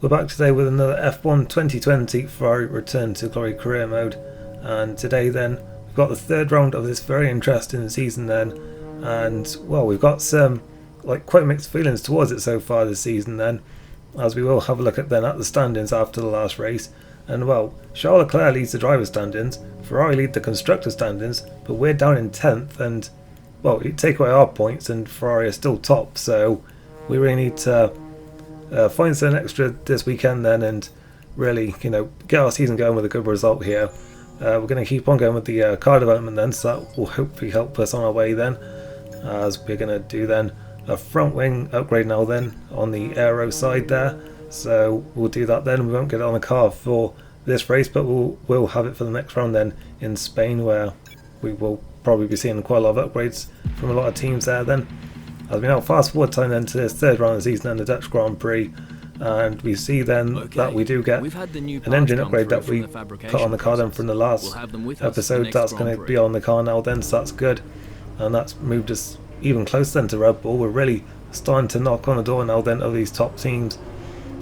We're back today with another F1 2020 Ferrari Return to Glory career mode, and today then we've got the third round of this very interesting season then, and well, we've got some quite mixed feelings towards it so far this season then, as we will have a look at the standings after the last race. And well, Charles Leclerc leads the driver standings, Ferrari lead the constructor standings, but we're down in 10th, and well, you take away our points and Ferrari are still top, so we really need to find some extra this weekend then, and really, get our season going with a good result here. We're going to keep on going with the car development then, so that will hopefully help us on our way then, as we're going to do then a front wing upgrade now then on the aero side there. So we'll do that then. We won't get it on the car for this race, but we'll have it for the next round then in Spain, where we will probably be seeing quite a lot of upgrades from a lot of teams there then. As we now fast forward time then to this third round of the season and the Dutch Grand Prix, and we see then that we do get an engine upgrade that we put on the car then from the last episode. That's going to be on the car now then, so that's good, and that's moved us even closer then to Red Bull. We're really starting to knock on the door now then of these top teams.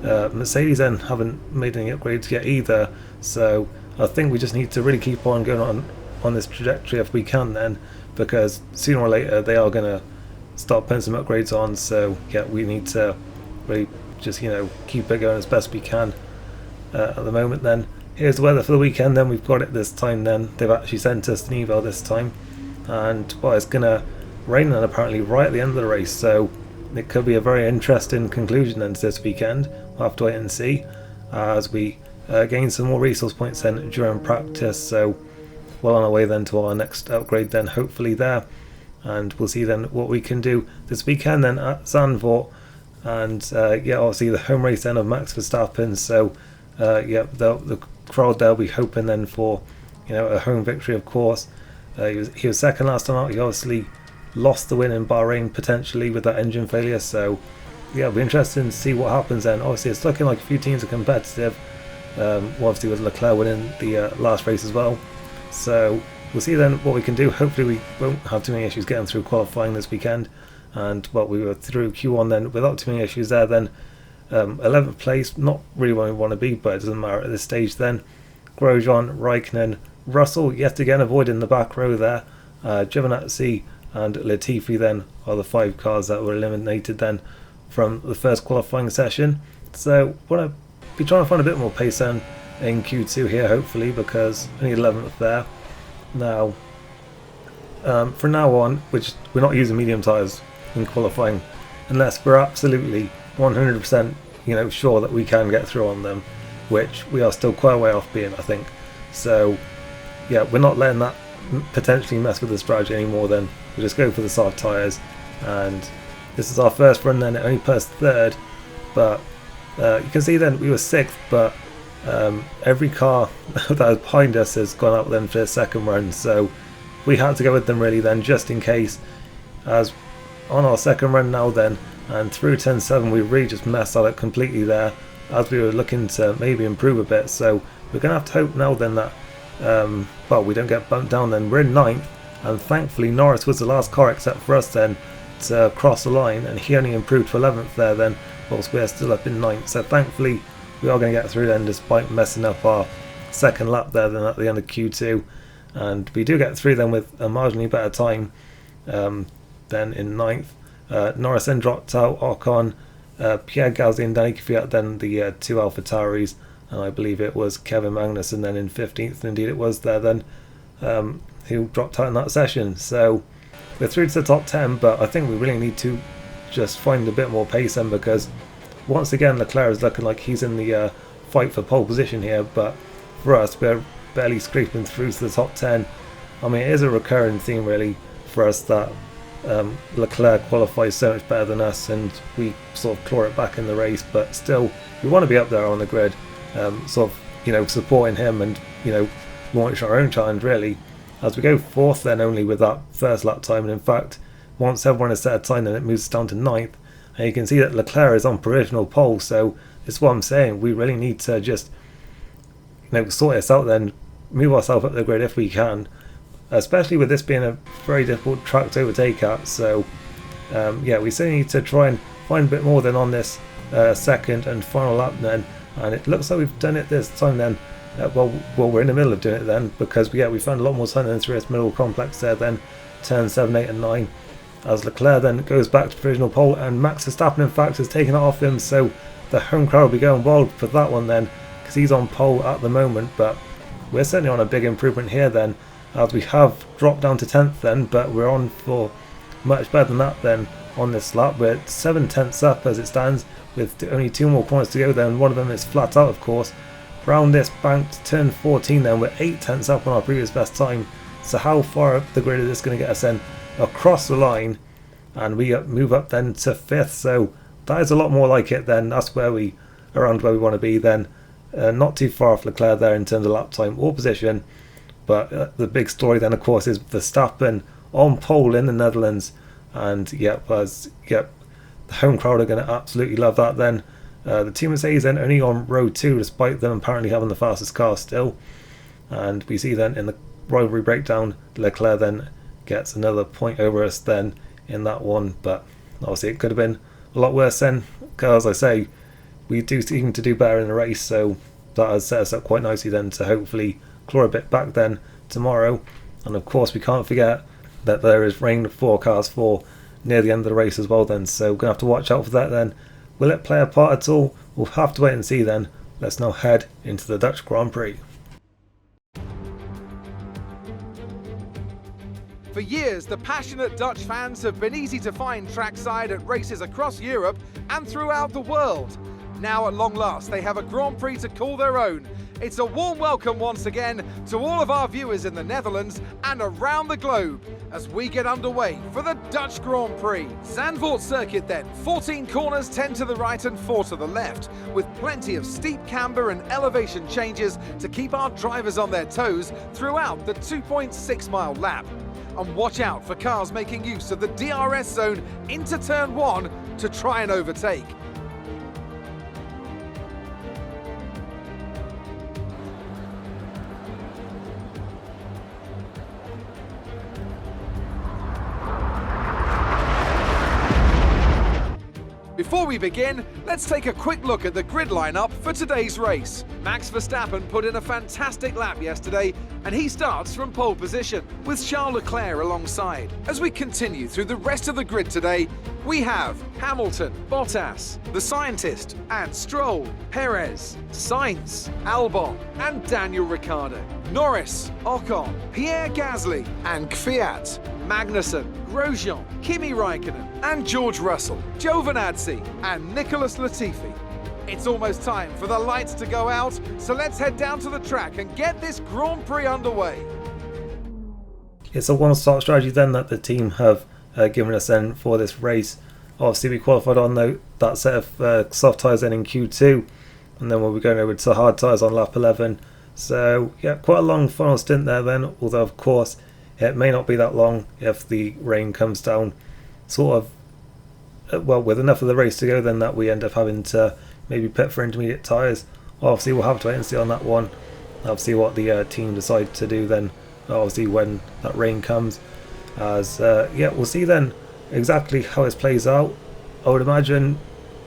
Mercedes then haven't made any upgrades yet either, so I think we just need to really keep on going on this trajectory if we can then, because sooner or later they are going to start putting some upgrades on. So yeah, we need to really just keep it going as best we can at the moment. Then here's the weather for the weekend then. We've got it this time then. They've actually sent us an email this time, and well, it's gonna rain then apparently right at the end of the race, so it could be a very interesting conclusion then to this weekend. We'll have to wait and see as we gain some more resource points then during practice. So well on our way then to our next upgrade then, hopefully there, and we'll see then what we can do this weekend then at Zandvoort. And yeah, obviously the home race then of Max Verstappen, so yeah, the crowd there will be hoping then for a home victory, of course. He was second last time out. He obviously lost the win in Bahrain potentially with that engine failure, so yeah, it'll be interesting to see what happens then. Obviously it's looking like a few teams are competitive, obviously with Leclerc winning the last race as well, so we'll see then what we can do. Hopefully we won't have too many issues getting through qualifying this weekend, and well, we were through Q1 then without too many issues there then. 11th place, not really where we want to be, but it doesn't matter at this stage then. Grosjean, Raikkonen, Russell yet again avoiding the back row there, Giovinazzi and Latifi then are the 5 cars that were eliminated then from the first qualifying session. So we're going to be trying to find a bit more pace then in Q2 here, hopefully, because only 11th there. Now, from now on, which we're not using medium tyres in qualifying unless we're absolutely 100% sure that we can get through on them, which we are still quite a way off being, I think. So yeah, we're not letting that potentially mess with the strategy anymore then. We'll just go for the soft tyres, and this is our first run then. It only put us third, but you can see then we were 6th, but every car that was behind us has gone up then for the second run, so we had to go with them really then, just in case. As on our second run now then, and through 10.7 we really just messed that up completely there, as we were looking to maybe improve a bit. So we're going to have to hope now then that well, we don't get bumped down then. We're in 9th, and thankfully Norris was the last car except for us then to cross the line, and he only improved to 11th there then, whilst we're still up in 9th. So thankfully we are going to get through then, despite messing up our second lap there then at the end of Q2, and we do get through then with a marginally better time then in 9th. Norris then dropped out, Ocon, Pierre Gasly and Danny Kvyat then the 2 AlphaTauris, and I believe it was Kevin Magnussen then in 15th, indeed it was there then, who dropped out in that session. So we're through to the top 10, but I think we really need to just find a bit more pace then, because once again Leclerc is looking like he's in the fight for pole position here, but for us we're barely scraping through to the top 10. I mean, it is a recurring theme really for us that Leclerc qualifies so much better than us, and we sort of claw it back in the race, but still we want to be up there on the grid, sort of supporting him, and launch our own challenge really, as we go 4th then only with that first lap time. And in fact, once everyone has set a time then it moves down to 9th, and you can see that Leclerc is on provisional pole. So it's what I'm saying, we really need to just sort this out then, move ourselves up the grid if we can, especially with this being a very difficult track to overtake at. So yeah, we still need to try and find a bit more than on this second and final lap then, and it looks like we've done it this time then. Well, we're in the middle of doing it then, because we found a lot more sun in through this middle complex there then, turn 7, 8 and 9, as Leclerc then goes back to provisional pole, and Max Verstappen in fact has taken it off him, so the home crowd will be going wild for that one then, because he's on pole at the moment. But we're certainly on a big improvement here then, as we have dropped down to 10th then, but we're on for much better than that then on this lap. We're 7 tenths up as it stands, with only 2 more corners to go then, one of them is flat out of course. Round this banked turn 14 then, we're 8 tenths up on our previous best time. So how far up the grid is this going to get us then? Across the line, and we move up then to 5th, so that is a lot more like it then. That's where we, around where we want to be then. Not too far off Leclerc there in terms of lap time or position, but the big story then of course is Verstappen on pole in the Netherlands, and the home crowd are going to absolutely love that then. The Team Mercedes then only on row 2, despite them apparently having the fastest car still, and we see then in the rivalry breakdown Leclerc then gets another point over us then in that one, but obviously it could have been a lot worse then, because as I say, we do seem to do better in the race, so that has set us up quite nicely then to hopefully claw a bit back then tomorrow. And of course we can't forget that there is rain forecast for near the end of the race as well then, so we're going to have to watch out for that then. Will it play a part at all? We'll have to wait and see then. Let's now head into the Dutch Grand Prix. For years, the passionate Dutch fans have been easy to find trackside at races across Europe and throughout the world. Now at long last, they have a Grand Prix to call their own. It's a warm welcome once again to all of our viewers in the Netherlands and around the globe as we get underway for the Dutch Grand Prix. Zandvoort circuit then, 14 corners, 10 to the right and 4 to the left, with plenty of steep camber and elevation changes to keep our drivers on their toes throughout the 2.6 mile lap. And watch out for cars making use of the DRS zone into turn 1 to try and overtake. Before we begin, let's take a quick look at the grid lineup for today's race. Max Verstappen put in a fantastic lap yesterday, and he starts from pole position, with Charles Leclerc alongside. As we continue through the rest of the grid today, we have Hamilton, Bottas, the Scientist, and Stroll, Perez, Sainz, Albon, and Daniel Ricciardo, Norris, Ocon, Pierre Gasly, and Kvyat, Magnussen, Grosjean, Kimi Raikkonen, and George Russell, Giovinazzi, and Nicholas Latifi. It's almost time for the lights to go out, so let's head down to the track and get this Grand Prix underway. It's a one-stop strategy then that the team have given us then for this race. Obviously we qualified on that set of soft tyres then in Q2, and then we'll be going over to hard tyres on lap 11. So yeah, quite a long final stint there then, although of course it may not be that long if the rain comes down sort of, well, with enough of the race to go then that we end up having to maybe pit for intermediate tyres. Obviously we'll have to wait and see on that one. Obviously what the team decide to do then, obviously when that rain comes. As yeah, we'll see then exactly how this plays out. I would imagine,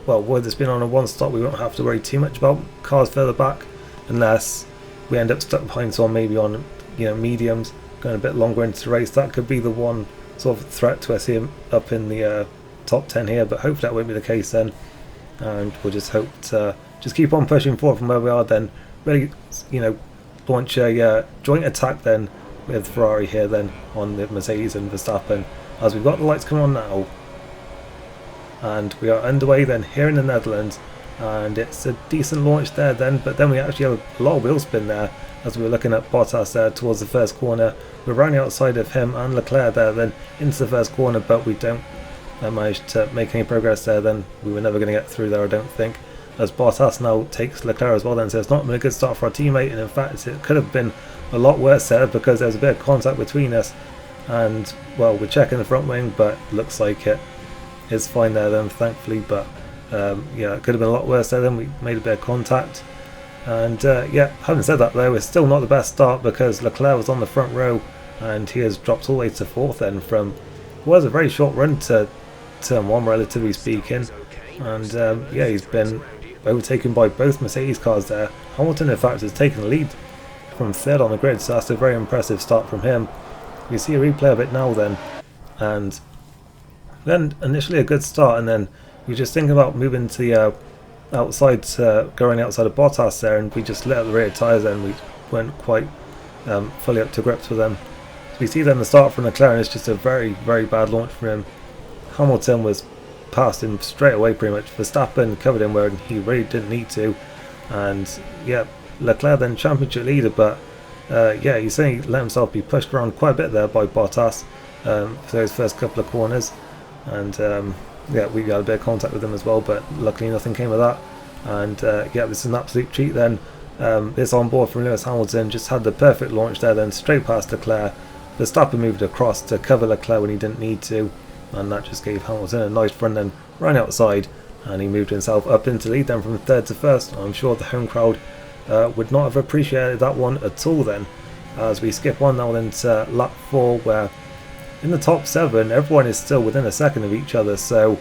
well, with this being on a one stop, we won't have to worry too much about cars further back, unless we end up stuck behind someone maybe on, you know, mediums, going a bit longer into the race. That could be the one sort of threat to us here up in the top 10 here, but hopefully that won't be the case then, and we'll just hope to just keep on pushing forward from where we are then, really, you know, launch a joint attack then with Ferrari here then on the Mercedes and Verstappen, as we've got the lights coming on now, and we are underway then here in the Netherlands, and it's a decent launch there then, but then we actually have a lot of wheel spin there as we were looking at Bottas there towards the first corner. We're running outside of him and Leclerc there then into the first corner, but we don't manage to make any progress there then. We were never going to get through there, I don't think, as Bottas now takes Leclerc as well then, so it's not been a good start for our teammate, and in fact it could have been a lot worse there because there was a bit of contact between us, and well, we're checking the front wing, but looks like it is fine there then, thankfully. But yeah, it could have been a lot worse there then. We made a bit of contact, and yeah, having said that though, it's still not the best start because Leclerc was on the front row and he has dropped all the way to 4th then from what was a very short run to turn 1, relatively speaking. and yeah, he's been overtaken by both Mercedes cars there. Hamilton in fact has taken the lead from third on the grid, so that's a very impressive start from him. We see a replay of it now then, and then initially a good start, and then you just think about moving to the outside, going outside of Bottas there, and we just lit up the rear tyres and we weren't quite fully up to grips with them. So we see then the start from Leclerc, and it's just a very, very bad launch from him. Hamilton was past him straight away pretty much. Verstappen covered him where he really didn't need to, and yeah, Leclerc then championship leader, but yeah, he certainly let himself be pushed around quite a bit there by Bottas for those first couple of corners, and yeah, we got a bit of contact with him as well, but luckily nothing came of that. And yeah, this is an absolute treat then. This on board from Lewis Hamilton just had the perfect launch there, then straight past Leclerc. Verstappen moved across to cover Leclerc when he didn't need to, and that just gave Hamilton a nice run then right outside, and he moved himself up into lead then from third to first. I'm sure the home crowd would not have appreciated that one at all then. As we skip on now then to lap 4, where in the top 7 everyone is still within a second of each other, so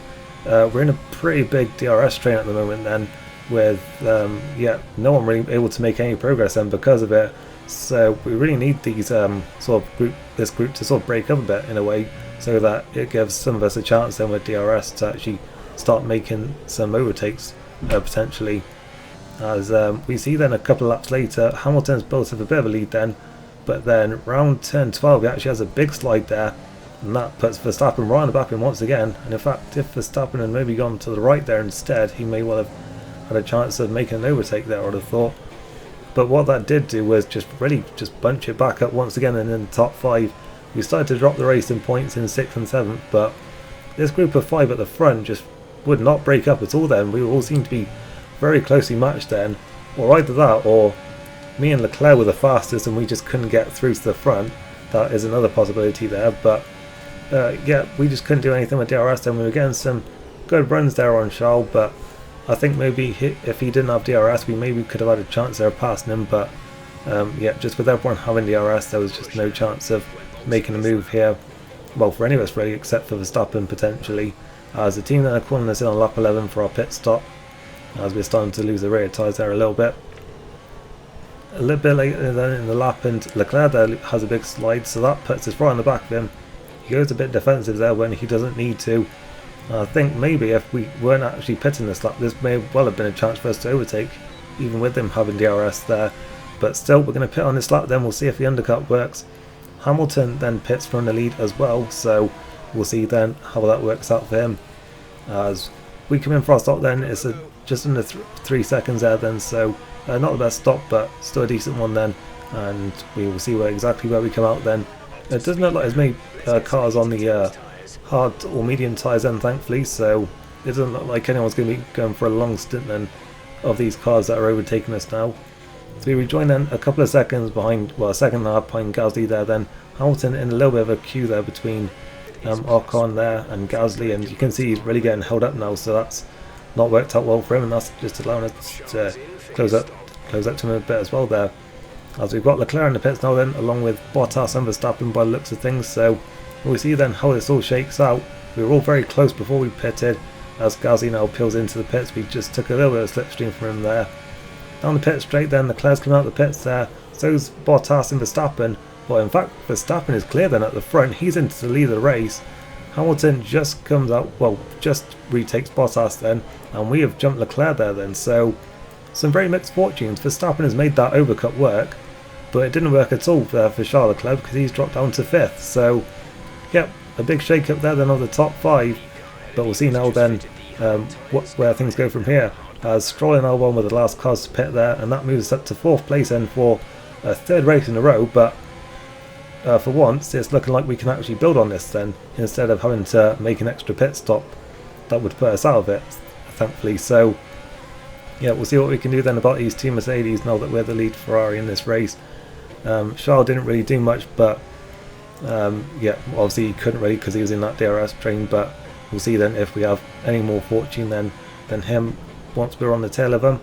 we're in a pretty big DRS train at the moment then, with yeah, no one really able to make any progress then because of it. So we really need these this group to sort of break up a bit in a way, so that it gives some of us a chance then with DRS to actually start making some overtakes potentially. As we see then a couple of laps later, Hamilton's built up a bit of a lead then, but then round turn 12 he actually has a big slide there, and that puts Verstappen right on the back of him once again. And in fact, if Verstappen had maybe gone to the right there instead, he may well have had a chance of making an overtake there, I would have thought. But what that did do was just really just bunch it back up once again, and in the top 5 we started to drop the race in points in 6th and 7th, but this group of 5 at the front just would not break up at all then. We all seemed to be very closely matched then, or either that or me and Leclerc were the fastest and we just couldn't get through to the front. That is another possibility there, but yeah, we just couldn't do anything with DRS then. We were getting some good runs there on Charles, but I think maybe if he didn't have DRS we maybe could have had a chance there of passing him, but yeah, just with everyone having DRS there was just no chance of making a move here, well, for any of us really, except for Verstappen potentially. As the team then are calling us in on lap 11 for our pit stop, as we're starting to lose the rear tyres there a little bit. A little bit later then in the lap, and Leclerc there has a big slide, so that puts us right on the back of him. He goes a bit defensive there when he doesn't need to. I think maybe if we weren't actually pitting this lap, this may well have been a chance for us to overtake, even with him having DRS there. But still, we're going to pit on this lap then, we'll see if the undercut works. Hamilton then pits from the lead as well, so we'll see then how that works out for him. As we come in for our stop then, it's just under 3 seconds there then, so not the best stop, but still a decent one then, and we will see exactly where we come out then. It doesn't look like there's many cars on the hard or medium tyres then, thankfully, so it doesn't look like anyone's going to be going for a long stint then of these cars that are overtaking us now. So we rejoin then a couple of seconds behind, well, a second and a half behind Gasly there then. Hamilton in a little bit of a queue there between Ocon there and Gasly, and you can see he's really getting held up now, so that's not worked out well for him, and that's just allowing us to close up to him a bit as well there. As we've got Leclerc in the pits now then, along with Bottas and Verstappen by the looks of things, so we'll see then how this all shakes out. We were all very close before we pitted. As Gasly now peels into the pits, we just took a little bit of slipstream from him there. Down the pit straight then, Leclerc's coming out the pits there, so's Bottas and Verstappen. Well, in fact, Verstappen is clear then at the front, he's into the lead of the race. Hamilton just comes out, well, just retakes Bottas then, and we have jumped Leclerc there then, so some very mixed fortunes. Verstappen has made that overcut work, but it didn't work at all for Charles Leclerc because he's dropped down to 5th, so yep, a big shake up there then of the top 5, but we'll see now then where things go from here. As Stroll in L1 with the last cars to pit there, and that moves us up to 4th place then for a 3rd race in a row, but for once it's looking like we can actually build on this then, instead of having to make an extra pit stop that would put us out of it, thankfully. So yeah, we'll see what we can do then about these two Mercedes now that we're the lead Ferrari in this race. Charles didn't really do much, but yeah, obviously he couldn't really because he was in that DRS train, but we'll see then if we have any more fortune than him once we're on the tail of him.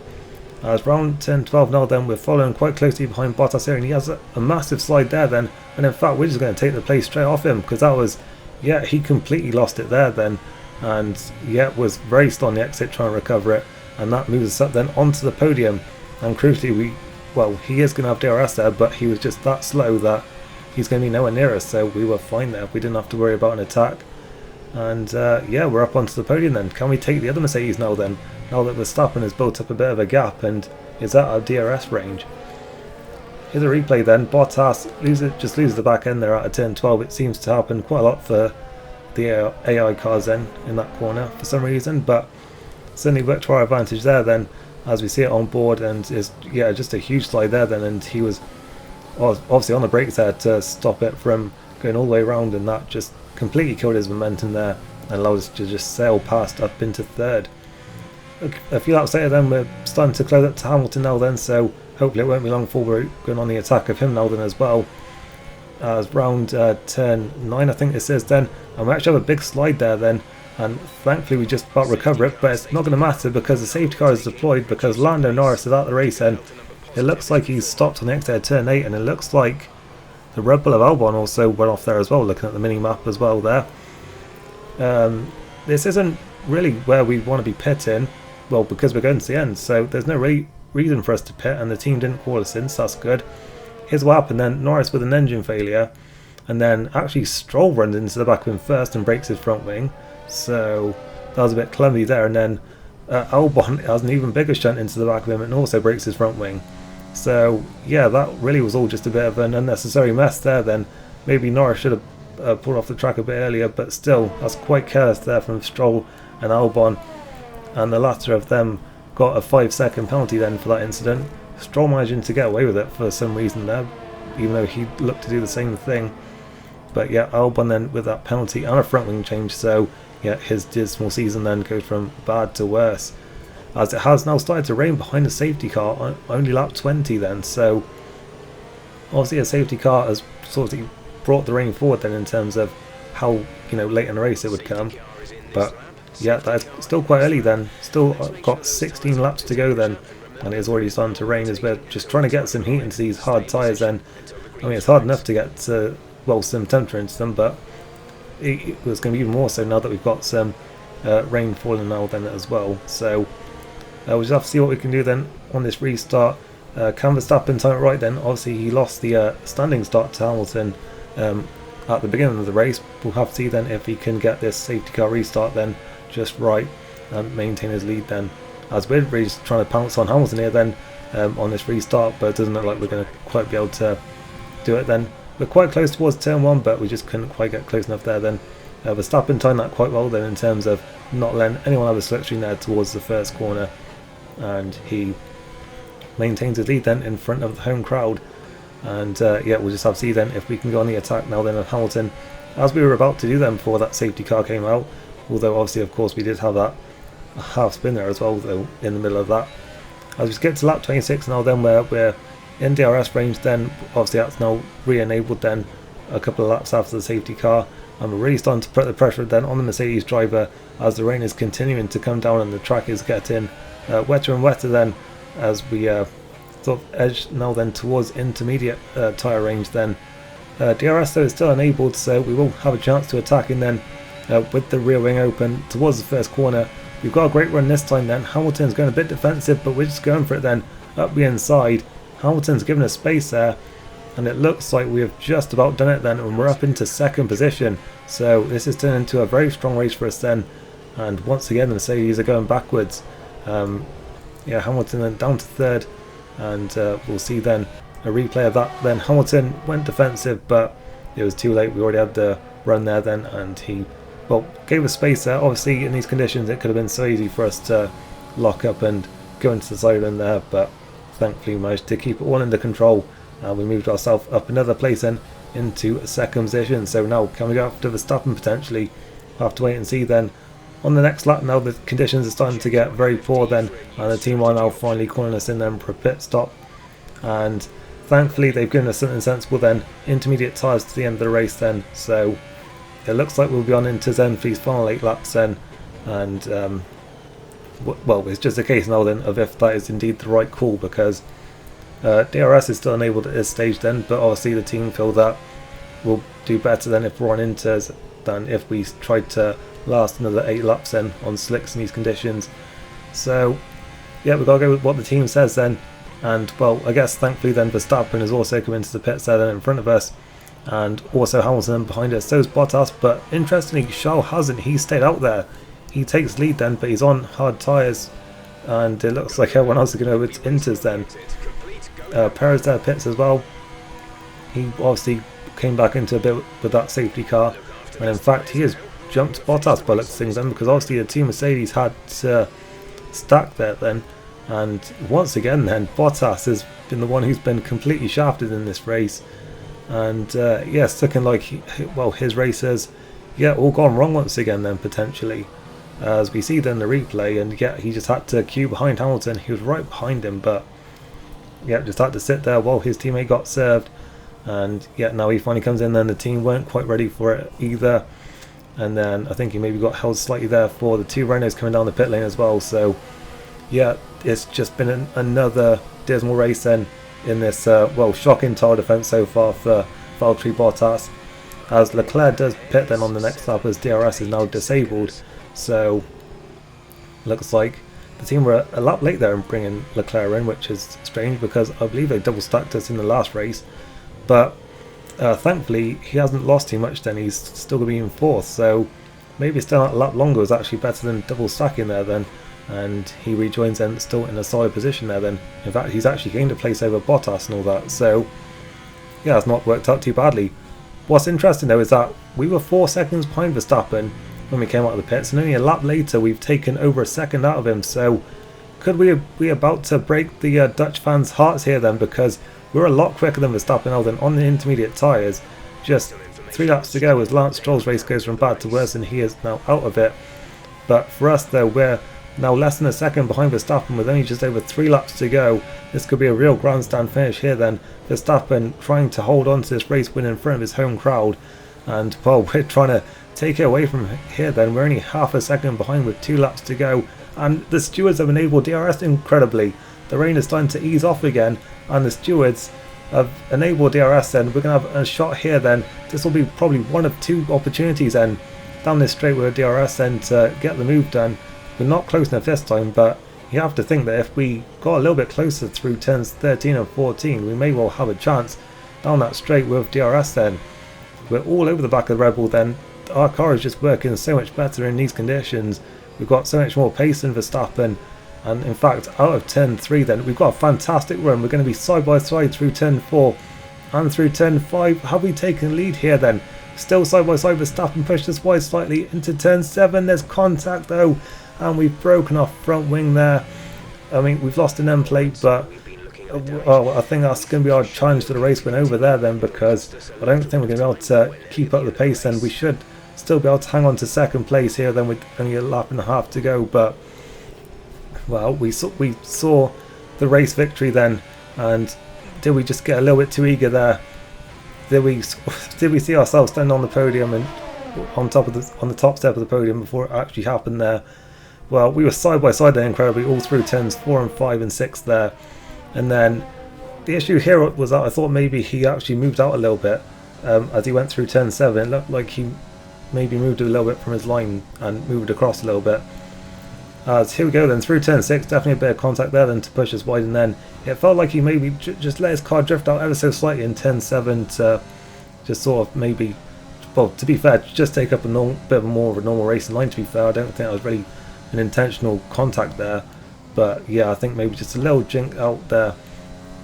As round 10, 12 now then, we're following quite closely behind Bottas here, and he has a massive slide there then, and in fact we're just going to take the place straight off him, because that was, yeah, he completely lost it there then. and yeah, was raced on the exit trying to recover it, and that moves us up then onto the podium. And crucially, he is going to have DRS there, but he was just that slow that he's going to be nowhere near us, so we were fine there. We didn't have to worry about an attack. And yeah, we're up onto the podium then. Can we take the other Mercedes now then? Now that Verstappen has built up a bit of a gap and is at our DRS range. Here's a replay then. Bottas loses the back end there at a turn 12. It seems to happen quite a lot for the AI cars then in that corner for some reason, but certainly worked to our advantage there then, as we see it on board, and is just a huge slide there then, and he was obviously on the brakes there to stop it from going all the way around, and that just completely killed his momentum there and allowed us to just sail past up into third. A few laps later then, we're starting to close up to Hamilton now then, so hopefully it won't be long before we're going on the attack of him now then as well. As round turn 9 I think this is then, and we actually have a big slide there then, and thankfully we just about recover it, but it's not going to matter because the safety car is deployed, because Lando Norris is out the race, and it looks like he's stopped on the exit of turn 8, and it looks like the Red Bull of Albon also went off there as well, looking at the mini map as well there. This isn't really where we want to be pitting, well, because we're going to the end, so there's no really reason for us to pit, and the team didn't call us in, so that's good. Here's what happened then. Norris with an engine failure, and then actually Stroll runs into the back of him first and breaks his front wing, so that was a bit clumsy there. And then Albon has an even bigger shunt into the back of him and also breaks his front wing. So yeah, that really was all just a bit of an unnecessary mess there then. Maybe Norris should have pulled off the track a bit earlier, but still, that's quite careless there from Stroll and Albon, and the latter of them got a 5-second penalty then for that incident. Stroll managing to get away with it for some reason there, even though he looked to do the same thing. But yeah, Albon then with that penalty and a front wing change, so yeah, his dismal season then goes from bad to worse, as it has now started to rain behind the safety car on only lap 20 then. So obviously a safety car has sort of brought the rain forward then in terms of how late in the race it would come. But yeah, that's still quite early then, still got 16 laps to go then, and it's already starting to rain as we're just trying to get some heat into these hard tyres then. I mean, it's hard enough to get some temperature into them, but it was going to be even more so now that we've got some rain falling now then as well. So we'll just have to see what we can do then on this restart. Can Verstappen time it right then? Obviously he lost the standing start to Hamilton at the beginning of the race. We'll have to see then if he can get this safety car restart then just right and maintain his lead then, as we're really just trying to pounce on Hamilton here then on this restart, but it doesn't look like we're going to quite be able to do it then. We're quite close towards turn 1, but we just couldn't quite get close enough there then. Verstappen timed that quite well then in terms of not letting anyone have a slipstream there towards the first corner, and he maintains his lead then in front of the home crowd. And yeah, we'll just have to see then if we can go on the attack now then of Hamilton, as we were about to do then before that safety car came out, although obviously of course we did have that half spin there as well though in the middle of that. As we get to lap 26 now then, where we're in DRS range then, obviously that's now re-enabled then a couple of laps after the safety car, and we're really starting to put the pressure then on the Mercedes driver as the rain is continuing to come down and the track is getting wetter and wetter then, as we sort of edge now then towards intermediate tyre range then. DRS though is still enabled, so we will have a chance to attack in then with the rear wing open towards the first corner. We've got a great run this time then. Hamilton's going a bit defensive, but we're just going for it then up the inside. Hamilton's given us space there, and it looks like we have just about done it then, and we're up into second position. So this has turned into a very strong race for us then, and once again the Mercedes are going backwards. Yeah, Hamilton then down to third, and we'll see then a replay of that. Then Hamilton went defensive, but it was too late. We already had the run there then, and he gave us space there. Obviously in these conditions it could have been so easy for us to lock up and go into the side in there, but thankfully we managed to keep it all under control. We moved ourselves up another place then into a second position. So now can we go after Verstappen potentially? We'll have to wait and see then. On the next lap now the conditions are starting to get very poor then, and the team are now finally calling us in then for a pit stop, and thankfully they've given us something sensible then, intermediate tyres to the end of the race then. So it looks like we'll be on into Zenfleet's final 8 laps then, and well, it's just a case now then of if that is indeed the right call, because DRS is still enabled at this stage then, but obviously the team feel that we'll do better than if we're on inters than if we tried to last another 8 laps then on slicks in these conditions. So yeah, we've got to go with what the team says then. And well, I guess thankfully then Verstappen has also come into the pits there then in front of us, and also Hamilton behind us. So is Bottas, but interestingly Charles hasn't. He stayed out there. He takes lead then, but he's on hard tyres, and it looks like everyone else is going over to Inters then. Perez there pits as well. He obviously came back into a bit with that safety car, and in fact he has jumped Bottas by looks of things then, because obviously the team Mercedes had stacked there then. And once again then, Bottas has been the one who's been completely shafted in this race. And yeah, it's looking like, well, his racers, yeah, all gone wrong once again then, potentially. As we see then the replay, and yeah, he just had to queue behind Hamilton. He was right behind him, but yeah, just had to sit there while his teammate got served. And yeah, now he finally comes in, then the team weren't quite ready for it either. And then I think he maybe got held slightly there for the 2 Renaults coming down the pit lane as well. So yeah, it's just been another dismal race then in this, well, shocking tyre defence so far for Valtteri Bottas, as Leclerc does pit then on the next lap as DRS is now disabled. So looks like the team were a lap late there in bringing Leclerc in, which is strange because I believe they double stacked us in the last race. But thankfully he hasn't lost too much then. He's still going to be in 4th, so maybe still a lap longer was actually better than double stacking there then. And he rejoins then still in a solid position there then. In fact, he's actually gained a place over Bottas and all that, so yeah, it's not worked out too badly. What's interesting though is that we were 4 seconds behind Verstappen when we came out of the pits, and only a lap later we've taken over a second out of him. So could we be about to break the Dutch fans' hearts here then, because we're a lot quicker than Verstappen now then on the intermediate tyres. Just 3 laps to go as Lance Stroll's race goes from bad to worse, and he is now out of it. But for us though, we're now less than a second behind Verstappen with only just over 3 laps to go. This could be a real grandstand finish here then. Verstappen trying to hold on to this race win in front of his home crowd, and well, we're trying to take it away from here then. We're only half a second behind with 2 laps to go, and the stewards have enabled DRS incredibly. The rain is starting to ease off again, and the stewards have enabled DRS then. We're going to have a shot here then. This will be probably one of 2 opportunities then down this straight with a DRS then to get the move done. We're not close enough this time, but you have to think that if we got a little bit closer through turns 13 and 14, we may well have a chance down that straight with DRS then. We're all over the back of the Red Bull then. Our car is just working so much better in these conditions. We've got so much more pace than Verstappen, and in fact out of turn 3 then we've got a fantastic run. We're going to be side by side through turn 4 and through turn 5. Have we taken lead here then? Still side by side. Verstappen pushed us wide slightly into turn 7. There's contact though, and we've broken our front wing there. I mean, we've lost an end plate, but well, I think that's going to be our challenge to the race win over there then, because I don't think we're going to be able to keep up the pace, and we should still be able to hang on to second place here then with only a lap and a half to go. But well, we saw the race victory then, and did we just get a little bit too eager there? Did we see ourselves standing on the podium and on the top step of the podium before it actually happened there? Well, we were side by side there incredibly all through turns 4 and 5 and 6 there. And then the issue here was that I thought maybe he actually moved out a little bit as he went through turn 7. It looked like he maybe moved a little bit from his line and moved across a little bit. So here we go then, through turn 6, definitely a bit of contact there then to push us wide, and then it felt like he maybe just let his car drift out ever so slightly in turn 7 to just sort of maybe, well, to be fair, just take up a bit more of a normal racing line. To be fair, I don't think that was really an intentional contact there, but yeah, I think maybe just a little jink out there,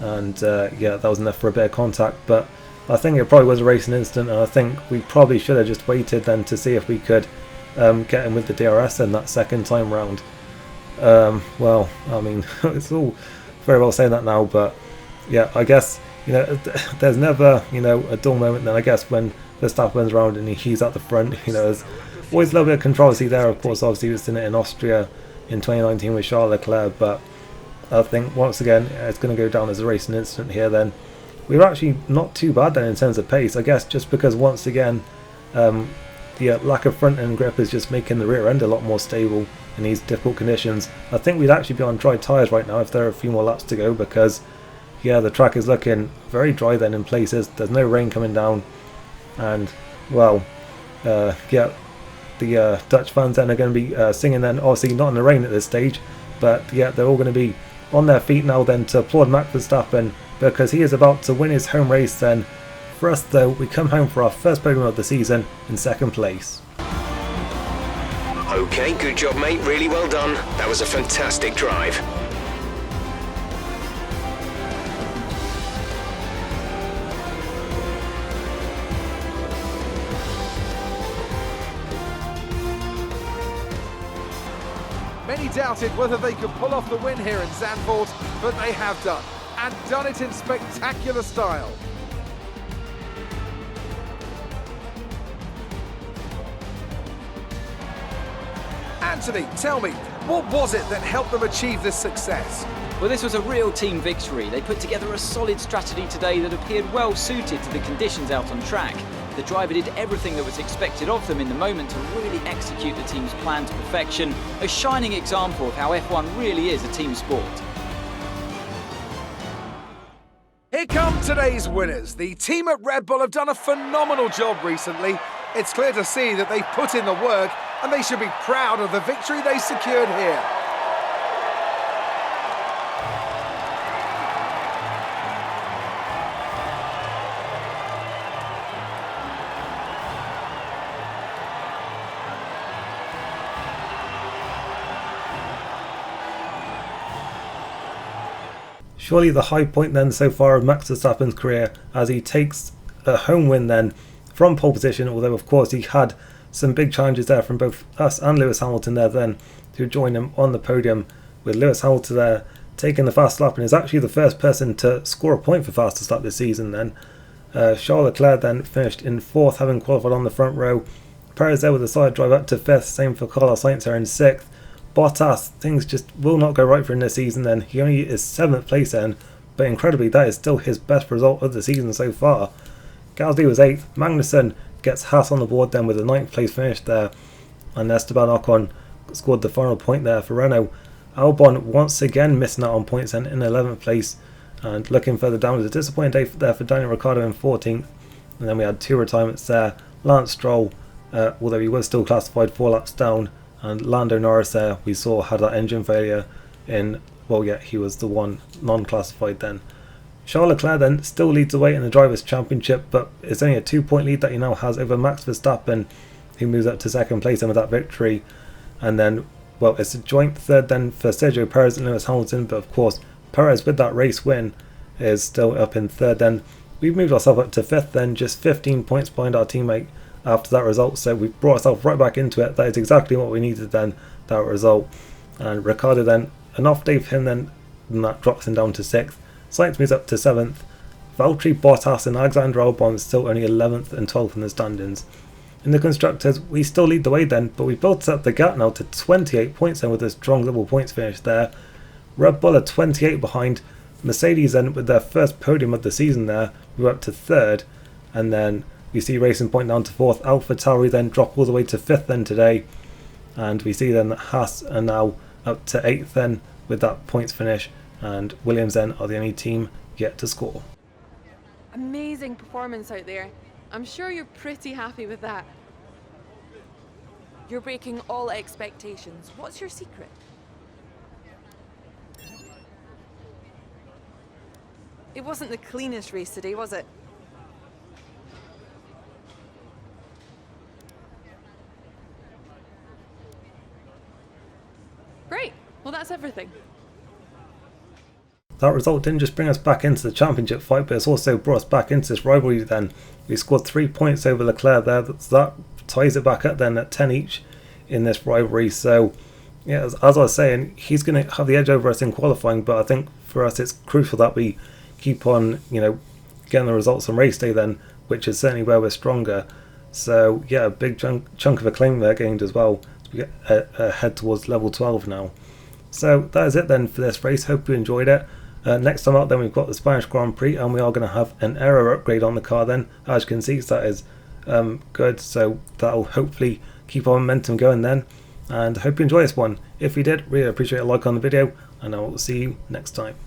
and yeah, that was enough for a bit of contact. But I think it probably was a racing incident, and I think we probably should have just waited then to see if we could get him with the DRS then that second time round. Well, I mean, it's all very well saying that now, but yeah, I guess, you know, there's never, you know, a dull moment then, I guess, when Verstappen's around and he's at the front. You know, there's always a little bit of controversy there, of course. Obviously we've seen it in Austria in 2019 with Charles Leclerc, but I think once again it's going to go down as a racing incident here then. We were actually not too bad then in terms of pace, I guess, just because once again the lack of front end grip is just making the rear end a lot more stable in these difficult conditions. I think we'd actually be on dry tyres right now if there are a few more laps to go, because yeah, the track is looking very dry then in places. There's no rain coming down, and well, yeah, the Dutch fans then are going to be singing then, obviously not in the rain at this stage, but yeah, they're all going to be on their feet now then to applaud Max Verstappen, because he is about to win his home race then. For us though, we come home for our first podium of the season in second place. Okay, good job mate, really well done. That was a fantastic drive. Many doubted whether they could pull off the win here in Zandvoort, but they have done, and done it in spectacular style. Anthony, tell me, what was it that helped them achieve this success? Well, this was a real team victory. They put together a solid strategy today that appeared well suited to the conditions out on track. The driver did everything that was expected of them in the moment to really execute the team's plan to perfection, a shining example of how F1 really is a team sport. Here come today's winners. The team at Red Bull have done a phenomenal job recently. It's clear to see that they've put in the work, and they should be proud of the victory they secured here. Surely the high point then so far of Max Verstappen's career, as he takes a home win then from pole position, although of course he had some big challenges there from both us and Lewis Hamilton there then to join him on the podium, with Lewis Hamilton there taking the fastest lap and is actually the first person to score a point for fastest lap this season then. Charles Leclerc then finished in 4th, having qualified on the front row. Perez there with a solid drive up to 5th, same for Carlos Sainz there in 6th. Bottas, things just will not go right for him this season then. He only is 7th place then, but incredibly that is still his best result of the season so far. Gasly was 8th, Magnussen gets Haas on the board then with a 9th place finish there, and Esteban Ocon scored the final point there for Renault. Albon once again missing out on points then in 11th place, and looking further down, it was a disappointing day there for Daniel Ricciardo in 14th, and then we had 2 retirements there. Lance Stroll, although he was still classified 4 laps down, and Lando Norris there we saw had that engine failure in, well yeah, he was the one non-classified then. Charles Leclerc then still leads the way in the Drivers' Championship, but it's only a 2-point lead that he now has over Max Verstappen, who moves up to 2nd place and with that victory. And then, well, it's a joint 3rd then for Sergio Perez and Lewis Hamilton, but of course Perez with that race win is still up in 3rd then. We've moved ourselves up to 5th then, just 15 points behind our teammate after that result, so we've brought ourselves right back into it. That is exactly what we needed then, that result. And Ricciardo then, an off day for him then, and that drops him down to 6th. Sainz moves up to 7th. Valtteri Bottas and Alexander Albon still only 11th and 12th in the standings. In the Constructors, we still lead the way then, but we built up the gap now to 28 points then with a strong double points finish there. Red Bull are 28 behind. Mercedes then with their first podium of the season there, we're up to 3rd, and then we see Racing Point down to 4th. AlphaTauri then drop all the way to 5th then today, and we see then that Haas are now up to 8th then with that points finish, and Williams then are the only team yet to score. Amazing performance out there. I'm sure you're pretty happy with that. You're breaking all expectations. What's your secret? It wasn't the cleanest race today, was it? Great. Well, that's everything. That result didn't just bring us back into the championship fight, but it's also brought us back into this rivalry then. We scored 3 points over Leclerc there. That ties it back up then at 10 each in this rivalry. So, yeah, as I was saying, he's going to have the edge over us in qualifying, but I think for us it's crucial that we keep on, getting the results on race day then, which is certainly where we're stronger. So, yeah, a big chunk of acclaim there gained as well. We get head towards level 12 now. So that is it then for this race. Hope you enjoyed it. Next time out then we've got the Spanish Grand Prix, and we are going to have an aero upgrade on the car then. As you can see, so that is good. So that'll hopefully keep our momentum going then. And hope you enjoy this one. If you did, really appreciate a like on the video, and I will see you next time.